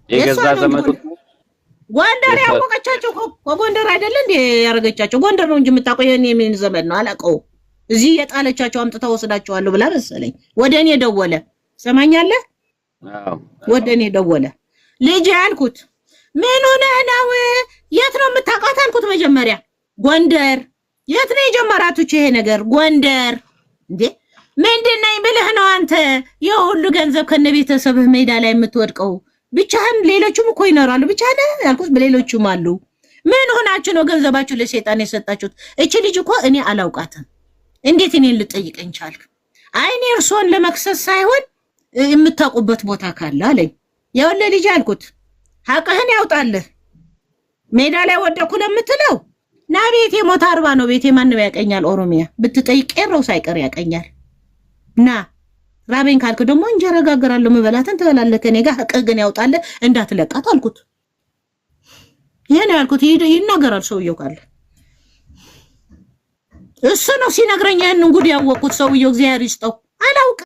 የገዛ ዘመዱ ጎንደር ያወቀቻቸው ጎንደር አይደለ እንዴ ያረገቻቸው? ጎንደር ነው እንጂ የምታውቀው የኔ ምን ዘመድ ነው አላውቀው። እዚህ የጣለቻቸው አምጥታ ወስዳቸዋለሁ ብላ መሰለኝ ወደኔ ደወለ። ሰማኛለህ? ወደኔ ደወለ። ልጅ ያልኩት ምን ሆነ ነው? የት ነው የምታውቃት አልኩት። መጀመሪያ ጎንደር። የት ነው የጀመራችሁ ይሄ ነገር? ጎንደር። እንዴ ምንድነኝ ብለህ ነው አንተ የሁሉ ገንዘብ ከነቤተሰብህ ሜዳ ላይ የምትወድቀው? ብቻህን ሌሎቹም እኮ ይኖራሉ። ብቻህን ያልኩት ሌሎቹም አሉ። ምን ሆናችሁ ነው ገንዘባችሁ ለሰይጣን የሰጣችሁት? እቺ ልጅ እኮ እኔ አላውቃትም። እንዴት እኔን ልጠይቀኝ ቻልክ? አይ እኔ እርሶን ለመክሰስ ሳይሆን የምታውቁበት ቦታ ካለ አለኝ። የወለ ልጅ አልኩት ሀቅህን ያውጣልህ። ሜዳ ላይ ወደኩ ለምትለው ና ቤቴ ሞት 40 ነው ቤቴ። ማንም ያቀኛል። ኦሮሚያ ብትጠይቅ ቄራው ሳይቀር ያቀኛል። ና ራበኝ ካልክ ደግሞ እንጀራ ጋግራለሁ። መበላትን ትበላለህ ከኔ ጋር። ሀቅህ ግን ያውጣልህ እንዳትለቃት አልኩት። ይሄን ያልኩት ይናገራል ሰውየው ካለ እሱ ነው ሲነግረኝ። ይሄን ጉድ ያወቅኩት ሰውየው እግዚአብሔር ይስጠው። አላውቅ